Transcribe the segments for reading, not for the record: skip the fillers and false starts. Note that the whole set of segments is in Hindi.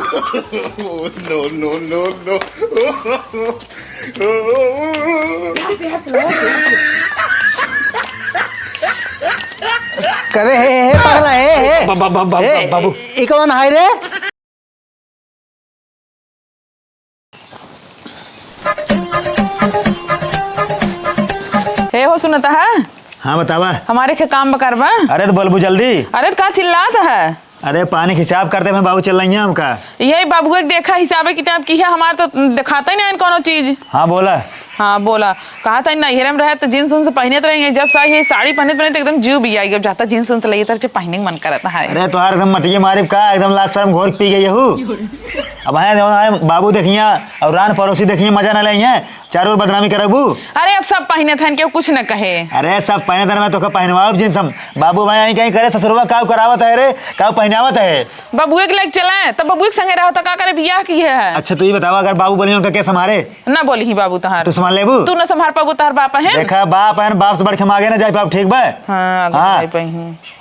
No no no no. करे हे पगला हे बाबू ई कौन हाय रे? हे हो सुनता है? हाँ बतावा। हमारे के काम करवा। अरे तो बोलबू जल्दी। अरे तो कहाँ चिल्लाता है? अरे पानी के हिसाब करते हैं बाबू, चल रही है हमका। यही बाबू एक देखा हिसाब किताब की है, हमारा तो दिखाता ही नहीं कोनो चीज। हाँ बोला। हाँ बोला, कहा था नैहरे में रहे तो जींस उन्स पहने रहेंगे, जब ये साड़ी पहने तो एकदम जीव भी आई, जब जाता जींस उन्स लगी तरह पहनने का मन करता है। अरे तो एकदम मटिया मारी का एकदम लास्ट शर्म घोर पी गई हूँ। अब आए बाबू देखिए और रान पड़ोसी देखिए, मजा न लेंगे, चारों ओर बदनामी करबू। अरे अब सब पहने थे क्यों कुछ न कहे। अरे सब पहने थे, मैं तो पहनवाओ जींस हम। बाबू भाई आई कहीं करे ससुरवा काव करावत है रे, काव पहनावत है। बाबू एक लेके चले तब बाबू एक संगे रहो तो का करे, बियाह की है। अच्छा तू ही बताओ, अगर बाबू बोली उनका क्या संभाले? ना बोली ही बाबू तहार तू संभाल लेबू? तू न संभाल पाबू, तार बाप है। देखा बाप है, बाप से बढ़ के हम आगे ना जाए पाप, ठीक बा? हाँ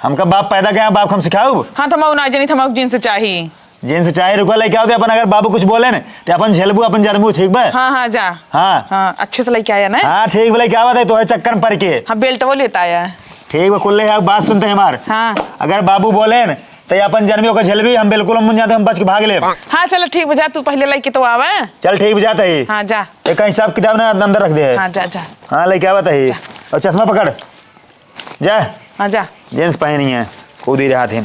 हमका बाप पैदा क्या, बाप हम सिखाऊ। हाँ थमाऊ ना जानी, थमाऊ जींस चाहिए। जींस चाहे रुका लेके आओ, अपन अगर बाबू कुछ बोले ना तो अपन झेलबू, अपन जरबू, ठीक बा? हाँ हाँ जा। हाँ हाँ अच्छे से लेके आया ना। हाँ ठीक बोले, क्या बात है तो है चक्कर में पड़ के। हाँ बेल्ट वो लेता आया। ठीक है कुल्ले है, बात सुनते हैं हमार। हाँ अगर बाबू बोले न तो अपन जन्मियों का झेलबी, हम बिल्कुल हम जाते, हम बच के भाग ले। हाँ चलो ठीक बजा, तू पहले लेके तो आवे। चल ठीक बजाता है। हाँ जा। एक हिसाब किताब ना अंदर रख दे। हाँ जा जा। हाँ लेके आवत है, और चश्मा पकड़ जा। हाँ जा। जींस पहनी है, कूद ही रहा थे।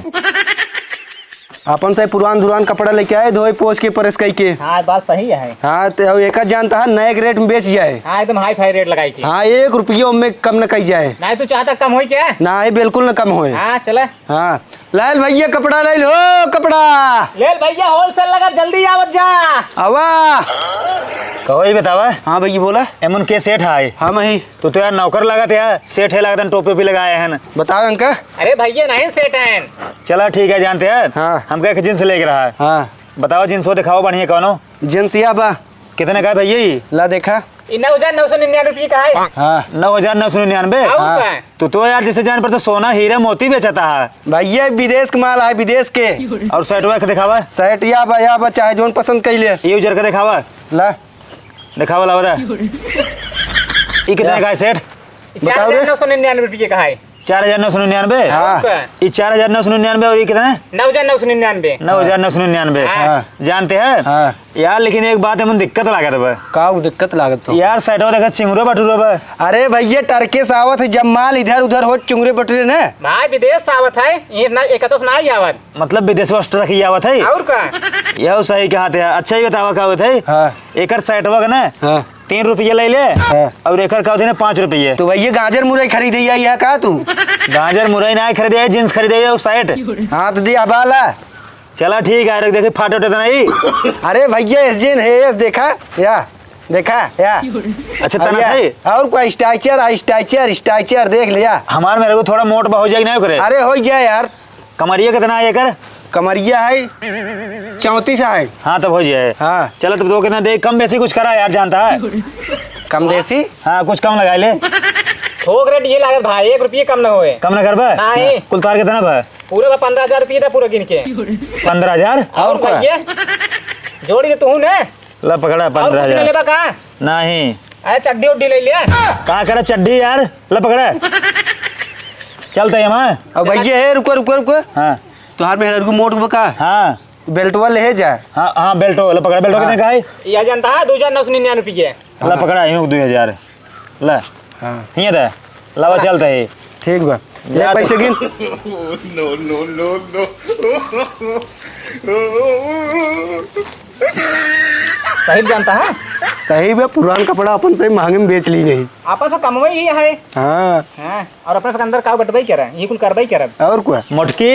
अपन से पुरान दुरान कपड़ा लेके आए, धोए पोछ के परस कई के। हाँ बात सही है। हाँ तो एक जानता है नए रेट में बेच जाए। हाँ एकदम हाई फाई रेट लगाई थी। हाँ 1 रुपया में कम न कही जाए। नहीं तू चाहता कम हो क्या? ना ही बिल्कुल न कम होए। हाँ चले। हाँ लाल भैया कपड़ा ले लो, कपड़ा ले भैया होलसेल लगा, जल्दी आवत जा। आवा कहो ही बतावा। हाँ भैया बोला। एमन के सेठ है? हाँ मही तो यार नौकर लगा थे यार, सेठ है लगता, टोपी भी लगाए हैं। बताओ अंका। अरे भैया नहीं सेट है। चला ठीक है, जानते हैं। हाँ। हम क्या जींस लेके रहा है। हाँ बताओ जींस वो दिखाओ बढ़िया कौनो। जींस या बा कितने का है भैया ये? ला देखा 9,999 का है। हाँ 9,999। और का? तो यार जिसे जान पर तो सोना हीरा मोती बेचता है भैया, विदेश के माल है, विदेश के। और शर्ट का दिखावा। शर्ट या बा चाहे जोन पसंद कर ले। ये उजर का दिखावा। ला दिखावा ला बता। ये कितने का है सेठ? बताओ रे। 9,999 का है। 4,999। हाँ ये 4,999 और ये कितने? 9,999। 9,999। हाँ। जानते हैं हाँ यार, लेकिन एक बात है मुझे दिक्कत लागत है का दिक्कत लागत तो यार। साइड देखा चिंगुरो बटूरो बा। अरे भैया टरके से आवत है, जब माल इधर उधर हो चुंगरे बटरे ना। भाई विदेश से आवत है, ये ना एक तो ना ही आवत। मतलब विदेश वस्त्र रखी आवत है। और का? यह सही कहा थे। अच्छा ही बतावा का होत है। हाँ एकर साइड वक ना हाँ 3 रुपये ले ले, हाँ। और एकर का होते ना 5 रुपये। तो भैया गाजर मुरई खरीदे आई है का तू? गाजर मुरई ना खरीदे, जींस खरीदे उस साइड। हाँ तो दिया बाला। चला ठीक है, देखे फाटे उठे तो नहीं। अरे भैया एस जेन है, एस देखा या देखा या। अच्छा तना है और कोई स्टाइचर देख लिया। हमार मेरे को थोड़ा मोट हो जाए नहीं करे। अरे हो जाए यार। कमरिया कितना है एकर? कमरिया है 34 है। हाँ तब हो जाए। हाँ चलो तब दो कितना दे, कम बेसी कुछ करा यार, जानता है। कम देसी। हाँ कुछ कम लगा ले। थोक रेट ये लागत भाई, 1 रुपये कम ना होए। कम ना कर बा? नहीं। कुल तार कितना बा? पूरा का 15,000 रुपये था पूरा गिन के। 15,000। और क्या? भैया जोड़ी दे तू ने। ला पकड़ा और कुछ नहीं 15,000। लेबा का? नहीं अरे चड्डी उड्डी ले लिया। कहाँ करा चड्डी यार, ला पकड़ा। चलते हैं वहाँ। अब भैया है, रुको रुको रुको। हाँ तुहार मेहर को मोट बका हाँ बेल्ट वाले है जा। हाँ हाँ बेल्टो ला पकड़ा। बेल्टो कितने का है? ये जानता है 2,999 रुपये। ला पकड़ा यूँ 2,000। ला हाँ ये था लावा, चलता है। ठीक बा, ले पैसे गिन। No no no no. सही जानता है। सही बा, पुरान कपड़ा अपन से महंगे में बेच ली गई। आपस में कम ही है। हाँ हाँ और अपने से अंदर का बटवाई करा, ये कुल करवाई करा। और क्या? मोटकी,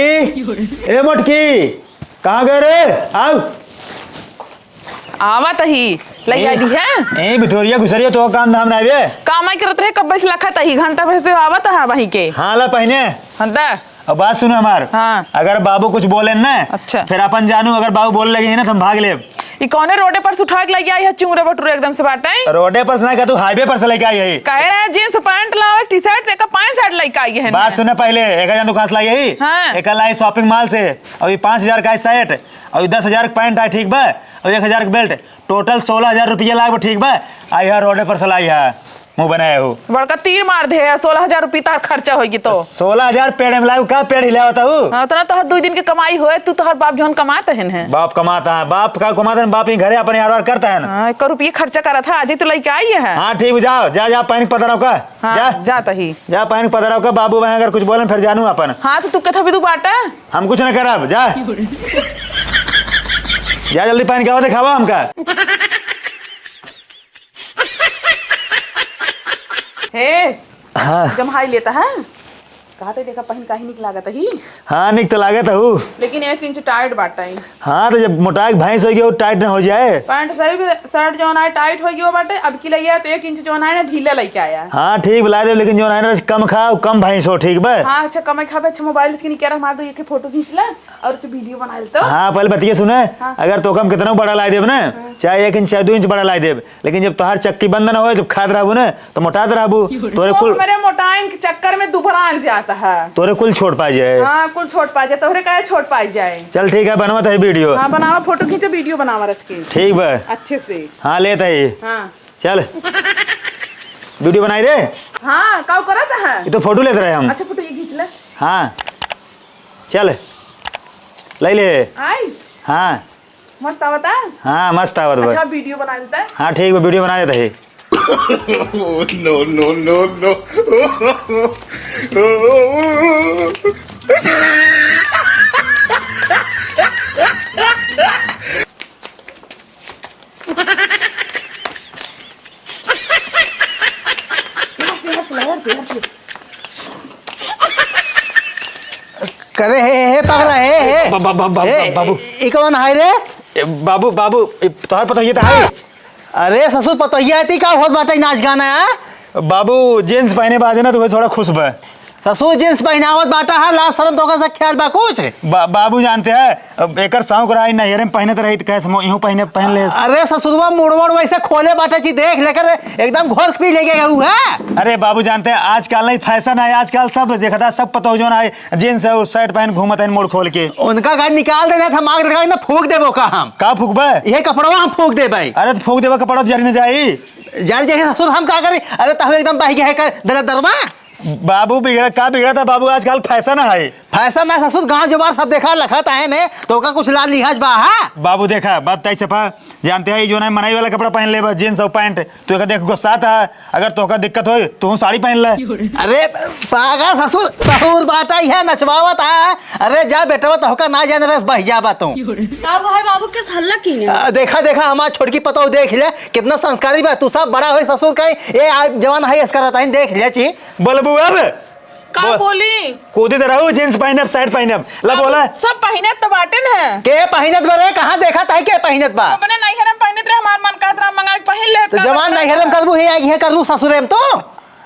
ए मोटकी कहाँ गए रे? आओ। आवा तही लई आई है। ए बिथोरिया घुसरिया तो काम धाम ना बे। काम आई करत रहे, कब से लखा तही घंटा भर से आवत है वही के। हाँ ला पहने। हंदा अब बात सुनो हमार। हाँ। अगर बाबू कुछ बोले ना, अच्छा। फिर अपन जानू, अगर बाबू बोल लगे ना तो हम भाग ले। ये कौने रोडे पर से उठा के लगी आई है चूरे बटूरे एकदम से बाटे रोडे पर से ना तू हाईवे पर से लेके आई है। कह रहे हैं जींस पैंट लाओ टी शर्ट एक पैंट शर्ट लेके आई है। बात सुनने पहले 1000 दुकान से लाई है। हाँ। एक लाई शॉपिंग मॉल से और ये 5000 का शर्ट और 10,000 का पैंट है ठीक बा और 1000 का बेल्ट टोटल 16,000 रुपया लाग ठीक बा। आई है रोडे पर से लाई है मुँह बनाया हो बड़का तीर मार दे 16,000 रुपये तार खर्चा होगी तो 16,000 पेड़ में लाऊ का पेड़ हिला होता हूँ। हाँ तो ना तोहर 2 दिन के कमाई होए तू तोहर बाप जोन कमाते हैं बाप कमाता है बाप का कमाता है बाप ही घरे अपने यार करता है ना। हाँ 1 रुपये खर्चा करा था आज ही तो लेके आई है। हाँ ठीक जाओ जा जा पहन पता रहो का हाँ जा जाता ही जा पहन पता रहो का बाबू भाई अगर कुछ बोले फिर जानू अपन। हाँ तो तू कथा भी तू बाटा हम कुछ ना करब जा जा जल्दी पहन के आओ दिखावा हमका। हे हाँ जम हाई लेता है कहा था देखा पहन काहे निक लागत ही हाँ निक तो लागत हूँ लेकिन 1 इंच टाइट बाटा ही। हाँ तो जब मोटाई भैंस होगी वो टाइट ना हो जाए। पैंट सही भी शर्ट जो है टाइट होगी वो बाटे अब की लिया तो 1 इंच जो है ना ढीला लेके आया है। हाँ ठीक बुला दे लेकिन जो है ना कम खाओ कम भैंस हो ठीक बा। हाँ अच्छा कमाई खाबे अच्छा मोबाइल से निकाल हमार दो एक फोटो खींच ले और उसे वीडियो बना ले तो। हाँ पहले बतिए सुने हाँ। अगर तो कम कितना बड़ा लाई देब ना चाहे 1 इंच चाहे 2 इंच बड़ा लाई देब लेकिन जब तोहार चक्की बंद ना हो जब खाद रहबू ना तो मोटात रहबू तोरे वो कुल मेरे मोटाइन के चक्कर में दुबरान जाता है। तोरे कुल छोड़ पा जाए। हाँ कुल छोड़ पा जाए तोहरे काहे छोड़ पाई जाए। चल ठीक है बनवा तो वीडियो। हाँ बनावा फोटो खींचे वीडियो बनावा रच के ठीक बा अच्छे से। हाँ लेता है हाँ चल वीडियो बनाई रे। हाँ काउ करत है ये तो फोटो लेते रहे हम। अच्छा फोटो ये खींच ले हाँ चल ले आई हाँ मस्त आवता है। हाँ मस्त आवत बा। अच्छा वीडियो बना देता है। हाँ ठीक बा वीडियो बना देता है। Oh, no, no, no, no. करे हे पगला हे बाबू ई कौन है रे? बाबू बाबू तोहर पता ये है। अरे ससुर पतोहिया आती का होत बाटे नाच गाना है। बाबू जींस पहने बाजे ना तो थोड़ा खुश बा। ससुर जींस पहनावत बाटा है लास्ट शर्म तो का ख्याल बा कुछ। बाबू जानते हैं एकर साउक रहा नहरे में पहने तो रही कैसे यूं पहन ले। अरे ससुरवा मुड़वड़ वैसे खोले बाटा ची देख लेकर एकदम घोल पी ले गया हुआ है। अरे बाबू जानते हैं आजकल नहीं फैशन है आजकल सब देखा था सब पता हो जो है जींस है उस शर्ट पहन घूमत है मोड़ खोल के। उनका घर निकाल देना था मांग लगा ना फूक देबो का हम का फूकबे ये कपड़वा हम फूक दे भाई। अरे तो फूक देवा कपड़ा जरी न जाई जान जैसे ससुर हम का करी। अरे तब एकदम बह गया है दर दरवा बाबू बिगड़ा था बाबू आजकल फैशन है। फैशन में ससुर गांव जवार सब देखा लखत है ने तो का कुछ लाल लिहाज बा है। बाबू देखा बात तय सफा जानते हैं जो ना मनाई वाला कपड़ा पहन ले जींस और पैंट तो एक देख गुस्सा था अगर तो का दिक्कत हो तो साड़ी पहन ले। अरे पागल ससुर सहूर बात ही है नचवावत है। अरे जा बेटा तो का ना जाने बस बह जा बातों बाबू के हल्ला की देखा देखा हमार छोटकी पतो देख ले कितना संस्कारी बा तू सब बड़ा हो ससुर का ये जवान है इसका रहता है देख ले ची बोल बू अब का बोली कूदी रहू जींस पहनब शर्ट पहनब ला बोला सब पहने तो बाटन है के पहिनत बरे कहाँ देखा था के पहिनत बा अपने नहीं हरम पहने रे हमार मन का तरह मंगा के पहन ले तो जवान नहीं हरम करबू हे करू ससुरेम तो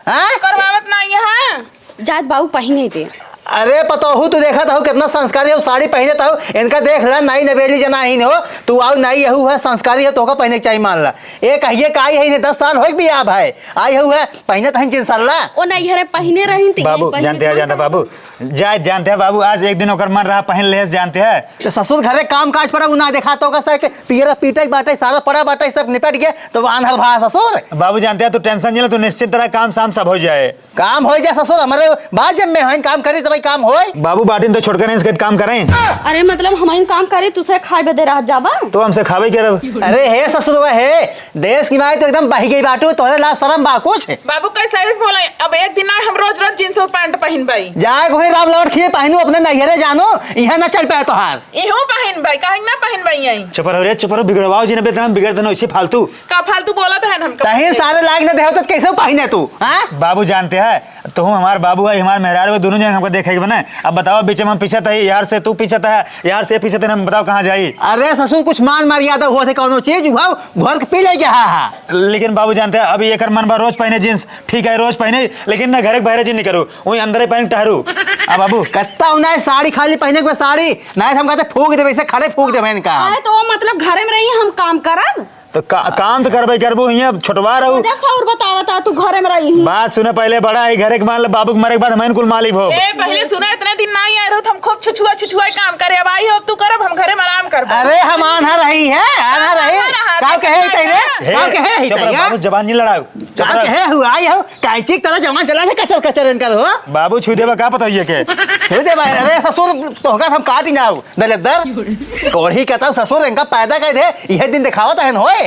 हैं करवावत नहीं है जात बाबू पहने दे। अरे पता हो तू देखा था कितना संस्कारी हो साड़ी पहने था इनका देख ला नई नवेली जना ही हो तू आओ नई यहू है संस्कारी है तो का पहने चाहिए मान ला ये कहिए का आई है ने 10 साल हो भी आ भाई आई हूँ है पहने था जिन साल ला ओ नहीं हरे पहने रही थी बाबू जानते हैं जानते बाबू जानते हैं बाबू आज एक दिन होकर मन रहा पहन ले जानते हैं तो ससुर घरे काम काज पड़ा ना देखा तो का पियरा पीटे बाटे सारा पड़ा बाटे सब निपट गया तो आंधर भा ससुर। बाबू जानते हैं तू टेंशन नहीं ले तू निश्चित तरह काम शाम सब हो जाए काम हो जाए ससुर हमारे बाद जब में काम करे तो भाई काम हो। बाबू बाटिन तो छोड़कर नहीं इसके काम करें। अरे मतलब हमारे काम करे तुसे खाए बदे रह जाबा तो हमसे खावे क्या रब। अरे हे ससुर है देश की माई तो एकदम बह गई बाटू तोरे ला शर्म बा कुछ। बाबू कैसे बोला अब एक दिन ना हम रोज रोज जींस और पैंट पहन भाई जाए कोई राम लौट खिए पहनू अपने नैहरे जानो यहाँ ना चल पाए तोहार इहो पहन भाई काहे ना पहन भाई यही चुप रहो रे चुप रहो बिगड़वाओ जी ने बेतरम बिगड़ते ना इसे फालतू का फालतू बोला तो है हम कहीं सारे लाग ना देहो तो कैसे पहने तू हैं। बाबू जानते हैं तो हूँ हमार बाबू है हमारे मेहरार वो दोनों जन हमको देखेगी बने अब बताओ बीच में हम पीछे था यार से तू पीछे था यार से पीछे थे हम बताओ कहाँ जाई। अरे ससुर ससुर कुछ मान मर्यादा हुआ थे कौनो चीज हुआ घर के पी ले गया। लेकिन बाबू जानते हैं अभी एक मन बा रोज पहने जींस ठीक है रोज पहने लेकिन ना घर के बाहर जींस नहीं करूँ वही अंदर ही पहन टहरू। अब बाबू कत्ता ना साड़ी खाली पहने के बाद साड़ी नहीं हम कहते फूक दे वैसे खड़े फूक दे इनका। अरे तो मतलब घरे में रही हम काम करब तो काम तो करबे करबू यहाँ छोटवा रहू। जब से और बतावा तू घरे में रही बात सुने पहले बड़ा है घरे के मान लो बाबू के मरे के बाद हमें कुल मालिक हो। ए पहले सुना इतने दिन नहीं आए रहो हम खूब छुछुआ काम करे अब आई हो तू करब हम घरे में आराम करब। अरे हम आना रही है आना रही का कहे तैरे का कहे बाबू जबान नहीं लड़ाओ का कहे हुआ आई हो कैची तरह जवान चला है कचर कचर इनका हो बाबू छू देबा का पता ये के छू दे भाई। अरे ससुर तोहका हम काट ही जाओ दलदर कोढ़ी कहता ससुर इनका पैदा कर दे यह दिन दिखावत है होए।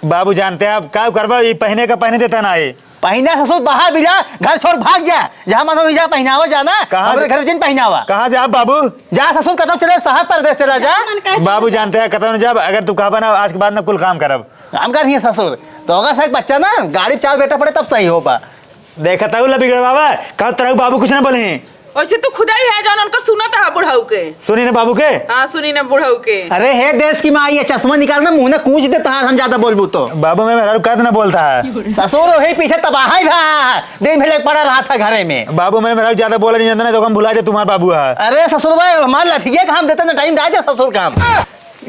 बाबू जानते हैं आप क्या करबा ये पहने का पहने देता ना है पहना ससुर बाहर भी जा घर छोड़ भाग जा जहाँ मन जा पहनावा जाना हमारे घर जिन पहनावा कहाँ जा बाबू जा ससुर कदम चले शहर पर चला जा। बाबू जानते हैं कदम जब अगर तू कहा ना आज के बाद ना कुल काम करब काम कर रही है ससुर तो होगा सर बच्चा ना गाड़ी चाल बेटा पड़े तब सही होगा। देखा था बिगड़ बाबा कहा तरह बाबू कुछ ना बोले वैसे तू खुदा ही है जौन उनकर सुनत है बुढ़ाऊ के। सुनी ना बाबू के हाँ सुनी ना बुढ़ाऊ के। अरे हे देश की माँ ये चश्मा निकालना मुंह ने कूच देता है हम ज्यादा बोलबू तो। बाबू मैं मेरा कद ना बोलता है ससुर वही पीछे तबाह ही भा दिन भले पड़ा रहा था घरे में। बाबू मैं मेरा ज्यादा बोला नहीं जानता ना तो हम भुला जाए तुम्हारा बाबू है। अरे ससुर भाई हमारे लठिए काम देते ना टाइम राजा ससुर काम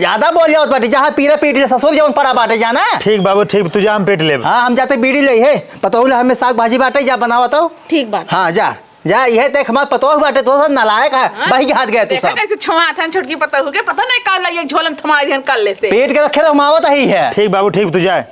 ज्यादा बोल जाओ बाटी जहाँ पीरे पीट ले ससुर जौन पड़ा बाटे जाना। ठीक बाबू ठीक तुझे हम पेट ले। हाँ हम जाते बीड़ी ले है पतोह हमें साग भाजी बाटे जा बनावा तो ठीक बात। हाँ जा जा यह देख हमारे पतोह बाटे तो सब नालायक है भाई के हाथ गए तू देखा सब कैसे छुआ था छोटकी पता हो गया पता नहीं काल एक झोलम थमा दिहन कल ले से पेट के रखे तो मावत ही है। ठीक बाबू ठीक तू जा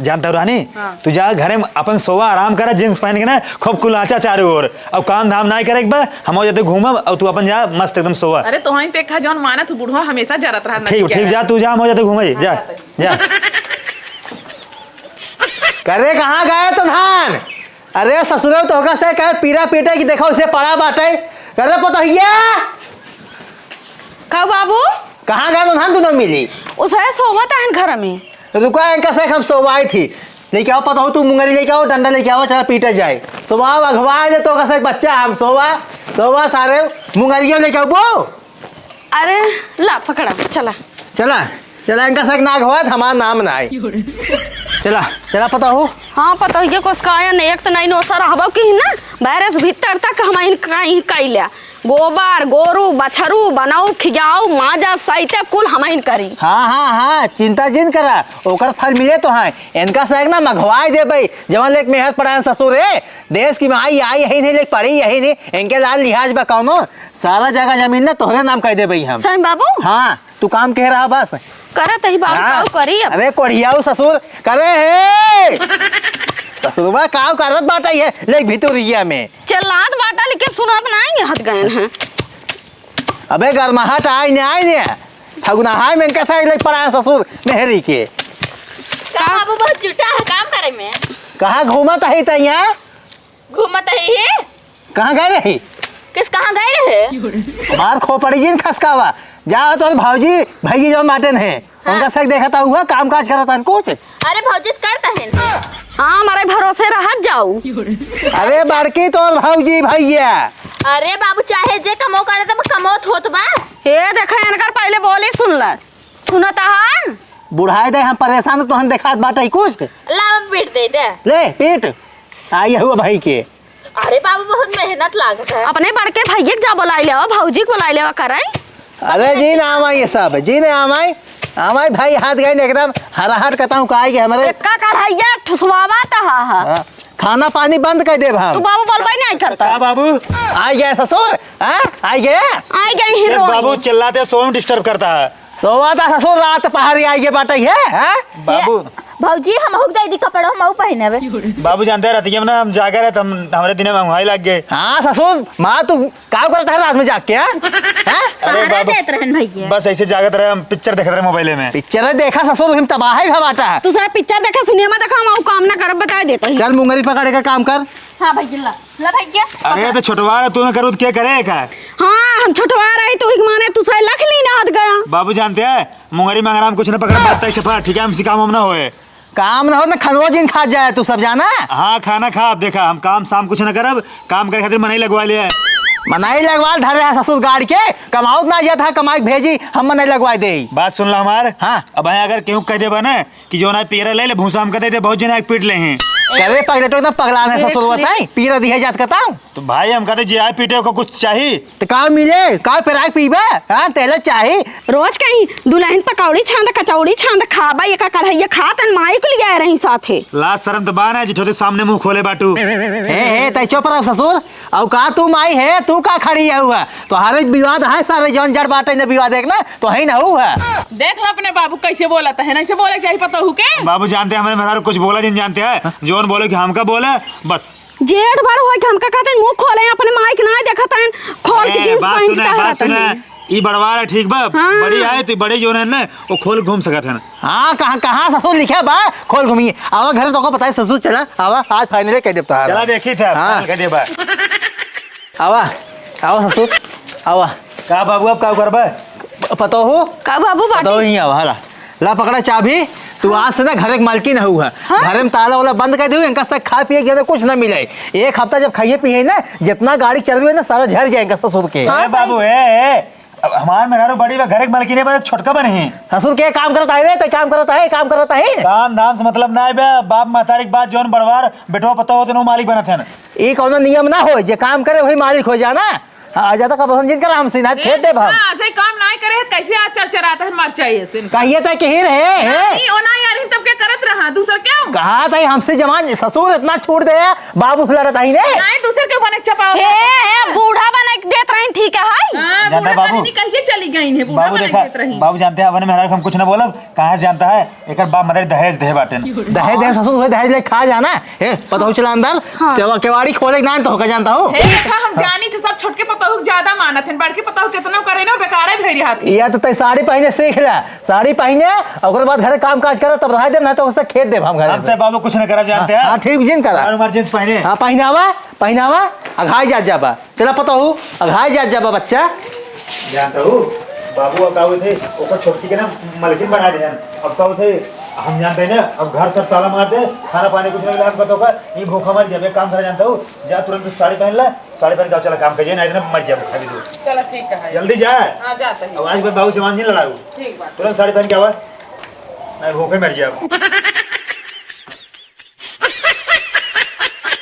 जानता हो रानी तू जा घरे में अपन सोवा आराम करा जींस पहन के ना खूब कुलाचा चारों ओर अब काम धाम नहीं करे एक बार हम जाते घूमब और तू अपन जा मस्त एकदम सोवा। अरे तो ही देखा जौन माना तू बुढ़वा हमेशा जरत रहा ठीक ठीक जा तू जा हम जाते घूमे जा जा करे कहाँ गए तो धान। अरे ससुर तो होगा से कहे पीरा पीटे की देखो उसे पड़ा बाटे करे पतोहिया का बाबू कहाँ गए तो धान तू न मिली उसे सोवत है घर में रुका इनका से हम सोवाई थी लेके आओ पता हो तू मुंगरी लेके आओ डंडा लेके आओ चला पीटे जाए सुबह अखवा दे तो का बच्चा हम सोवा सारे मुंगरिया लेके आओ वो। अरे ला पकड़ा चला चला चला इनका से ना अखवा हमारा नाम ना आए चला चला पता हो। हाँ पता है कुछ काया नहीं एक तो नहीं नोसा रहबो की ना बाहर से भीतर तक हम कहीं कैला गोबर गोरू बछरू बनाऊ खिजाऊ माजा सहित कुल हम करी। हाँ चिंता जिन करा ओकर फल मिले तो है इनका से ना मघवाई दे भाई जवन लेक मेहनत पड़ा ससुर है देश की माई आई यही नहीं लेक पड़ी यही नहीं इनके लाल लिहाज बा कौनो सारा जगह जमीन ना तोहरे नाम कह दे भाई हम। सही बाबू हाँ तू काम कह रहा बस करत ही बाबू हाँ। काऊ करी अब। अरे कोढ़ियाऊ ससुर करे है ससुरबा काव करत बाटा है लेक भितुरिया में चलात बाटा लेके सुनत नहीं हट गए हैं। अबे गरमाहट आई ने फगुनाहाय में इनका साइड लेक पड़ा ससुर मेहरी के का बाबू बहुत जुटा है काम करे में कहाँ घूमत है तैया घूमत है कहाँ गए रही किस कहाँ गए रहे मार खो पड़ी जिन खसकावा जा तो भाजी भाई जो माटन है उनका सही देखा था हुआ काम काज करता कुछ। अरे भौजित करता है हाँ हमारे भरोसे रह जाऊ। अरे बड़की तो भाजी भैया अरे बाबू चाहे जे कमो करे तो कमोत होत बा हे देखा इनकर पहले बोली सुनत हन बुढ़ाई दे हम परेशान तो हम देखा बाटे कुछ ला पीट दे दे ले पीट आई हुआ भाई के। अरे बाबू बहुत मेहनत लागत है अपने बड़के भैया जा बुलाई ले भौजी को बुलाई ले कराई। अरे जी ना आमाई ये सब जी ने आमाई भाई हाथ गए एकदम हराहट कहता हूँ का हमारे का कर भैया ठुसवावा ता हाँ, खाना पानी बंद कर दे तू हम। बाबू बोलबाई नहीं करता क्या बाबू आई गए ससुर आई गए आई गई यस हीरो बाबू चिल्लाते सोम डिस्टर्ब करता है सोवा था ससुर रात पहाड़ी आई गए बाटे है बाबू भौजी हम हुक जाई दी कपड़ा हम पहनेबे बाबू जानते हैं रतिया में ना हम जागे रहे हम हमारे दिन में वहीं लग गए। हाँ ससुर माँ तू क्या करता है रात में जाग के हैं? अरे सहारा बाबू देत रहन भैया बस ऐसे जागत रहे हम पिक्चर देख रहे मोबाइल में। पिक्चर देखा ससुर हम तबाही बाटा है। तू सारा पिक्चर देखा सिनेमा देखा हम काम ना कर बता देता ही। चल मुंगरी पकड़े का काम कर। हां भैया ला भैया अरे तो छोटवा रहा तू ना करूँ क्या करे का हाँ हम छोटवा रही तू ही माने तू सारे लख ली ना हाथ गया बाबू जानते हैं मुंगरी मंगरा हम कुछ ना पकड़ पाता है सफा ठीक है हमसे काम हम ना होए काम ना हो ना खनवा जिन खा जाए तू सब जाना। हाँ खाना खा अब देखा हम काम शाम कुछ ना करब काम करे खातिर मन ही लगवा लिया मनाई लगवा धरे है ससुर गाड़ी के कमाऊ ना जाता है कमाई भेजी हम नहीं लगवा दे। बात सुन ला हमार। हाँ। अब भाई अगर केहू कह देबा ना कि जो ना पीरा ले भूसा हम कहते बहुत जना पीट ले हैं करे पगले तो एकदम पगला है ससुर बताई पीरा दिहे जात कहताऊं तो भाई हम कहते जी आए पीटे को कुछ चाहिए तो का मिले का पेराक पीबे हां तेल चाही रोज कहीं दुल्हन पकौड़ी छांद कचौड़ी छांद खाबा ये का कढ़ैया खातन माई को ले रही साथे। लाज शर्म तो बान है जिठो सामने मुंह खोले बाटू। हे तै चुप रह ससुर और का तू माई है तू का खड़ी है हुआ तो हर विवाद है सारे जौन जड़ बाटे ने विवाद देखना तो है ना हुआ। देख लो अपने बाबू कैसे बोला था, है ना, बोले चाहिए पता हूँ के बाबू जानते हैं हमारे मेहरा कुछ बोला जिन जानते हैं जोन बोले कि हमका बोले बस जेठ बार हो के हमका कहते मुंह खोले अपने माई के ना देखत हैं खोल के जींस बात पहन सुने के बात सुने ई बड़वा है ठीक बा हाँ। बड़ी है तो बड़े जो है ना वो खोल घूम सकत है। हाँ कहाँ कहाँ ससुर लिखे बा खोल घूमिए आवा घर तो को पता है ससुर चला आवा आज फाइनली कह देता चला है देखी था हाँ। कह दे बा आवा आवा ससुर आवा का बाबू अब का करबा पता हो का बाबू पता बाटी ही आवा हाला ला पकड़ा चाबी तू आज से ना घर के मालकिन हुआ घर में ताला वाला बंद कर दे इनका सब खा पिए गया कुछ ना मिले एक हफ्ता जब खाइए पिए ना जितना गाड़ी चल रही है ना सारा झर जाएगा ससुर के। ए बाबू ए अब हमार मेहरारू बड़ी बा घर के मालकिन बा छोटका बने हैं ससुर के काम करता है रे तो काम करता है काम करता है काम धाम से मतलब ना है बे बाप महतारी के बाद जोन बड़वार बेटवा पता हो तो मालिक बनत है ना ये कोनो नियम ना हो जे काम करे वही मालिक हो जाना आ जाता का पसंद जिनका नाम से ना खेत दे भाव अच्छा काम ना करे कैसे आज चरचराता है मर चाहिए से कहिए तो कही रहे नहीं ओना यार ही तब के करत रहा दूसर क्यों कहा था हमसे जवान ससुर इतना छूट दे बाबू लड़ता ही ने नहीं दूसर के बने चपाओ हे बूढ़ा बना के देत रही ठीक है हाय हां जानता बूढ़ा बाबू? बाबू कहिए चली गई है बूढ़ा बाबू बना देखा के देत रही बाबू जानते हैं अपन मेहरारू हम कुछ ना बोलब कहाँ से जानता है एक बाप मदर दहेज दे बाटे दहेज दे ससुर हुए दहेज ले खा जाना है पता हो चला अंदर तेवा केवाड़ी खोले ना तो होगा जानता हूँ हे देखा हम जानी थे सब छोटके पता हो ज्यादा मानत है बड़ के पता हो कितना करे ना बेकार है भेरी हाथ या तो तय साड़ी पहने सीख ले साड़ी पहने और बाद घर काम काज करे तब रह दे ना तो उससे खेत दे हम घर हमसे बाबू कुछ ना करा जानते हैं हाँ ठीक जिन करा इमरजेंसी पहने हाँ पहनावा अघाई जात जाबा चला पता हो अघाई जात जाबा बच्चा जानता हूँ बाबू अब काऊ थे ऊपर छोटकी के ना मलकिन बना दे अब काऊ थे हम जानते हैं ना अब घर सब ताला मार दे खाना पानी कुछ नहीं मिला हम बताओ ये भूखा मर जाए काम करा जानता हूँ जा तुरंत साड़ी पहन ला साड़ी पहन के चला काम करिए नहीं तो मर जाए खाली दूर चलो ठीक है जल्दी जा हां जाता है अब आज बाबू से मान नहीं लड़ाऊ ठीक बात तुरंत साड़ी पहन के आवा नहीं भूखे मर जाए